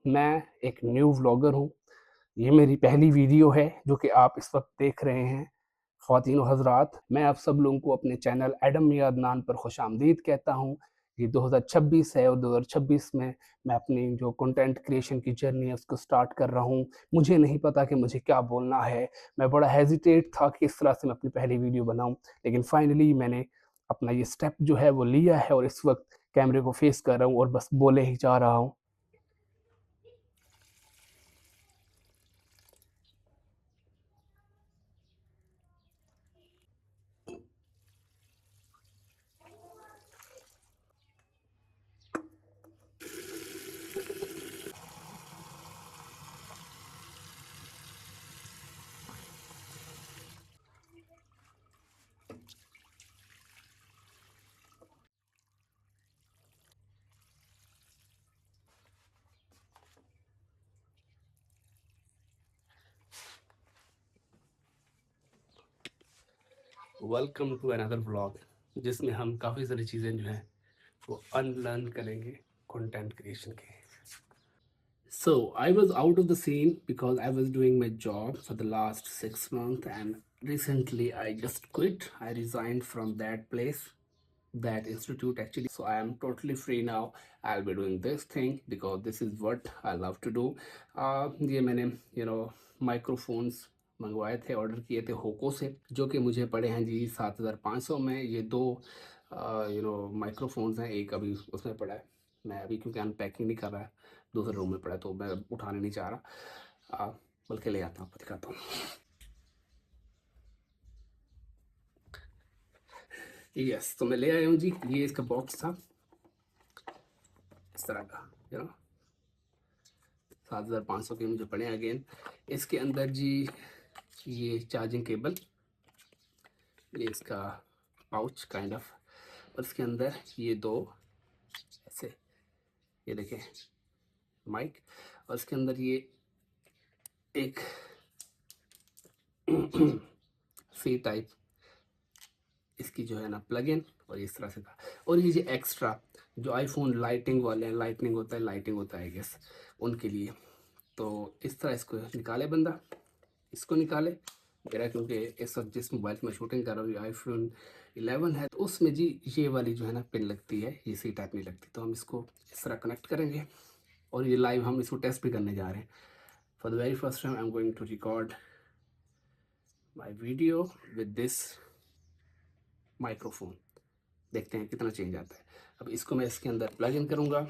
मैं एक new vlogger हूँ। ये मेरी पहली वीडियो है जो कि आप इस वक़्त देख रहे हैं। ख़वातीन व हज़रात, मैं आप सब लोगों को अपने चैनल एडम मियां अदनान पर खुशामदीद कहता हूँ। ये 2026 है और 2026 में मैं अपनी जो कंटेंट क्रिएशन की जर्नी है उसको स्टार्ट कर रहा हूँ। मुझे नहीं पता कि मुझे क्या बोलना है। मैं बड़ा हेज़िटेट था कि इस तरह से मैं अपनी पहली वीडियो बनाऊँ, लेकिन फाइनली मैंने अपना ये स्टेप जो है वो लिया है और इस वक़्त कैमरे को फ़ेस कर रहा हूँ और बस बोले ही जा रहा हूँ। वेलकम टू अनदर व्लॉग जिसमें हम काफ़ी सारी चीज़ें जो हैं वो अनलर्न करेंगे कंटेंट क्रिएशन के। So I was out of the scene because I was doing my job for the last 6 months, and recently I just quit. I resigned from that place, that institute actually. So I am totally free now. I'll be doing this thing because this is what I love to do. ये मैंने microphones मंगवाए थे, order किए थे होको से, जो कि मुझे पड़े हैं जी 7,500 में। ये दो माइक्रोफोन्स हैं, एक अभी उसमें पड़ा है। मैं अभी क्योंकि अनपैकिंग नहीं कर रहा है, दूसरे रूम में पड़ा है, तो मैं उठाने नहीं चाह रहा, बल्कि ले आता हूँ, आपको दिखाता हूँ। यस, तो मैं ले आया हूँ जी। ये इसका बॉक्स था इस तरह का, 7,500 के मुझे पड़े अगेन। इसके अंदर जी ये चार्जिंग केबल, ये इसका पाउच काइंड ऑफ, और इसके अंदर ये दो ऐसे, ये देखें माइक, और इसके अंदर ये एक सी टाइप इसकी जो है ना प्लग इन, और इस तरह से था। और ये जो एक्स्ट्रा जो आईफोन लाइटिंग वाले हैं, लाइटिंग होता है गेस उनके लिए। तो इस तरह इसको निकाले बंदा, इसको निकाले मेरा, क्योंकि इस वक्त जिस मोबाइल में शूटिंग कर रहा हूँ आईफोन 11 है, तो उसमें जी ये वाली जो है ना पिन लगती है, ये सी टाइप नहीं लगती। तो हम इसको इस तरह कनेक्ट करेंगे और ये लाइव हम इसको टेस्ट भी करने जा रहे हैं। For the very first time I am going to record my video with this microphone. देखते हैं कितना चेंज आता है। अब इसको मैं इसके अंदर प्लग इन करूँगा,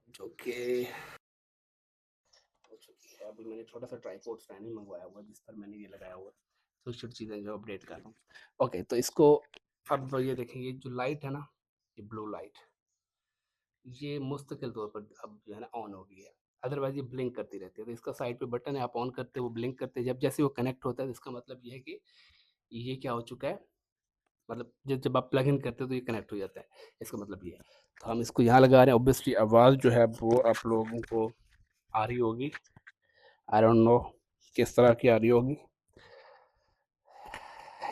जो कि अभी मैंने छोटा सा ट्राईपोड स्टैंड ही मंगवाया हुआ है जिस पर मैंने ये लगाया हुआ है। छोटी छोटी चीज़ें जो अपडेट कर रहा हूँ। ओके, तो इसको अब ये देखें, ये जो लाइट है ना, ये ब्लू लाइट, ये मुस्तकिल तौर पर अब जो है ना ऑन हो गई है। अदरवाइज ये ब्लिंक करती रहती है। तो इसका साइड पे बटन है, आप ऑन करते हो वो ब्लिंक करते हैं। जब जैसे वो कनेक्ट होता है तो इसका मतलब ये है कि ये क्या हो चुका है, मतलब जब जब आप प्लग इन करते हो तो ये कनेक्ट हो जाता है, इसका मतलब ये है। तो हम इसको यहाँ लगा रहे हैं। ऑब्वियसली आवाज़ जो है वो आप लोगों को आ रही होगी, आई डोंट नो किस तरह की आ रही होगी।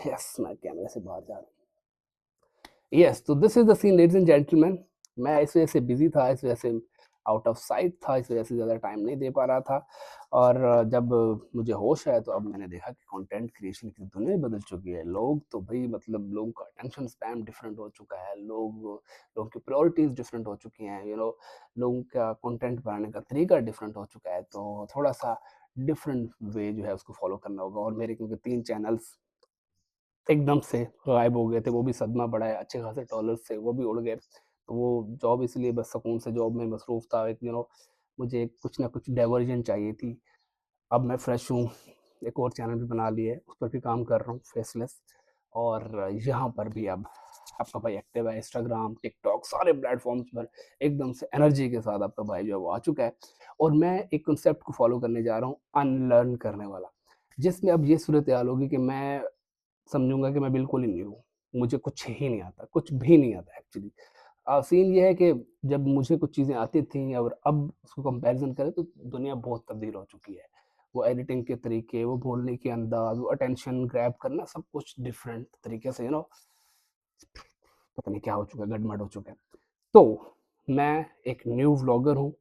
यस, मैं कैमरे से बाहर जा रहा हूँ। यस, तो this is the scene ladies and gentleman. मैं इस वजह से बिजी था, इस वजह से आउट ऑफ साइट था, इस वजह से ज़्यादा टाइम नहीं दे पा रहा था। और जब मुझे होश आया तो अब मैंने देखा कि कंटेंट क्रिएशन की दुनिया बदल चुकी है। लोग तो भाई मतलब लोगों का अटेंशन स्पैम डिफरेंट हो चुका है। लोगों की प्रायोरिटीज़ डिफरेंट हो चुकी हैं, लोगों का कंटेंट बनाने का तरीका डिफरेंट हो चुका है। तो थोड़ा सा डिफरेंट वे जो है उसको फॉलो करना होगा। और मेरे क्योंकि 3 चैनल्स एकदम से गायब हो गए थे, वो भी सदमा बड़ा है, अच्छे खासे डॉलर्स थे, वो भी उड़ गए। तो वो जॉब इसलिए बस सुकून से जॉब में मसरूफ़ था, मुझे कुछ ना कुछ डाइवर्जन चाहिए थी। अब मैं फ्रेश हूँ, एक और चैनल भी बना लिया है, उस पर भी काम कर रहा हूँ फेसलेस। और यहाँ पर भी अब आपका भाई एक्टिव है, इंस्टाग्राम, टिकटॉक सारे प्लेटफ़ॉर्म्स पर एकदम से एनर्जी के साथ आपका भाई जो है वो आ चुका है। और मैं एक कांसेप्ट को फ़ॉलो करने जा रहा हूँ, अनलर्न करने वाला, जिसमें अब ये सूरत-ए-हाल होगी कि मैं समझूँगा कि मैं बिल्कुल ही न्यू हूँ। मुझे कुछ ही नहीं आता, कुछ भी नहीं आता एक्चुअली। सीन ये है कि जब मुझे कुछ चीज़ें आती थी और अब उसको कंपैरिज़न करें तो दुनिया बहुत तब्दील हो चुकी है। वो एडिटिंग के तरीके, वो बोलने के अंदाज़, वो अटेंशन ग्रैब करना सब कुछ डिफरेंट तरीके से पता नहीं क्या हो चुका है, गड़बड़ हो चुका है। तो मैं एक न्यू व्लॉगर हूँ।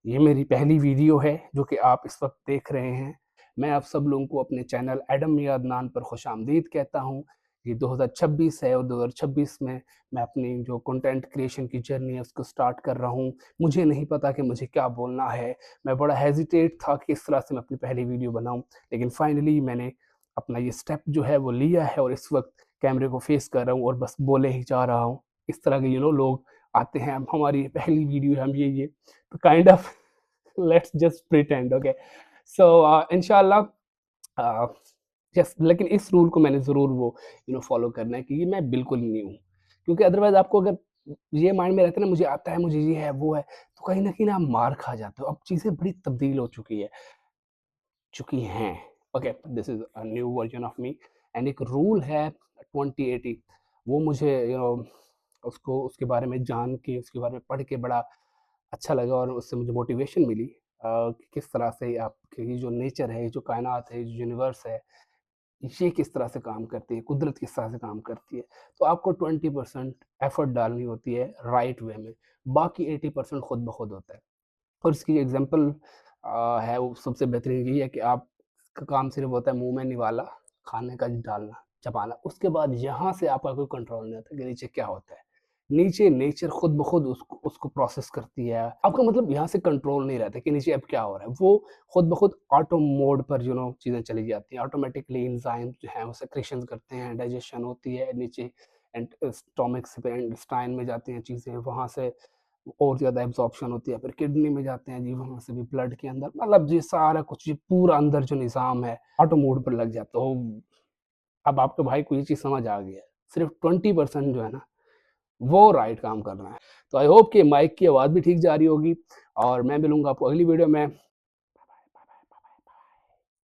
ये मेरी पहली वीडियो है जो कि आप इस वक़्त देख रहे हैं। मैं आप सब लोगों को अपने चैनल एडम मियां अदनान पर खुशामदीद कहता हूँ। ये 2026 है और 2026 में मैं अपनी जो कंटेंट क्रिएशन की जर्नी है उसको स्टार्ट कर रहा हूँ। मुझे नहीं पता कि मुझे क्या बोलना है। मैं बड़ा हेजिटेट था कि किस तरह से मैं अपनी पहली वीडियो बनाऊँ, लेकिन फाइनली मैंने अपना ये स्टेप जो है वो लिया है और इस वक़्त कैमरे को फेस कर रहा हूँ और बस बोले ही जा रहा हूँ। इस तरह के लोग आते हैं, अब हमारी पहली वीडियो है, हम ये तो kind of let's just pretend, okay. So इंशाल्लाह यस, लेकिन इस रूल को मैंने ज़रूर वो फॉलो करना है कि मैं बिल्कुल न्यू हूँ, क्योंकि अदरवाइज़ आपको अगर ये माइंड में रहता है ना मुझे आता है, मुझे ये है, वो है, तो कहीं न कहीं ना आप मार खा जाते हो। अब चीज़ें बड़ी तब्दील हो चुकी हैं। Okay, this is a new version of me and एक रूल है 2080, वो मुझे उसको उसके बारे में जान के, उसके बारे में पढ़ के बड़ा अच्छा लगा और उससे मुझे मोटिवेशन मिली कि किस तरह से आपकी ये जो नेचर है, ये जो कायनात है, ये जो यूनिवर्स है, ये किस तरह से काम करती है, कुदरत किस तरह से काम करती है। तो आपको 20% एफर्ट डालनी होती है राइट वे में, बाकी 80% खुद ब खुद होता है। और इसकी एग्ज़ाम्पल है, वो सबसे बेहतरीन यही है कि आप का काम सिर्फ़ होता है मुँह में निवाला, खाने का डालना, चबाना। उसके बाद यहाँ से आपका कोई कंट्रोल नहीं होता कि नीचे क्या होता है। नीचे नेचर खुद ब खुद उसको उसको प्रोसेस करती है। आपका मतलब यहाँ से कंट्रोल नहीं रहता कि नीचे अब क्या हो रहा है। वो खुद ब खुद ऑटो मोड पर चीज़ें चली जाती हैं। ऑटोमैटिकली एंजाइम जो हैं वो सेक्रेशंस करते हैं, डाइजेशन होती है नीचे एंड स्टोमक से इंटेस्टाइन में जाती हैं चीज़ें, वहाँ से और ज़्यादा एब्ज़ॉर्प्शन होती है, फिर किडनी में जाते हैं जी, वहाँ से भी ब्लड के अंदर, मतलब ये सारा कुछ, ये पूरा अंदर जो निज़ाम है, ऑटो मोड पर लग जाता है। तो अब आपके भाई को ये चीज़ समझ आ गई है। सिर्फ़ 20% जो है ना, वो राइट काम कर रहा है। तो आई होप कि माइक की आवाज़ भी ठीक जा रही होगी और मैं मिलूँगा आपको अगली वीडियो में।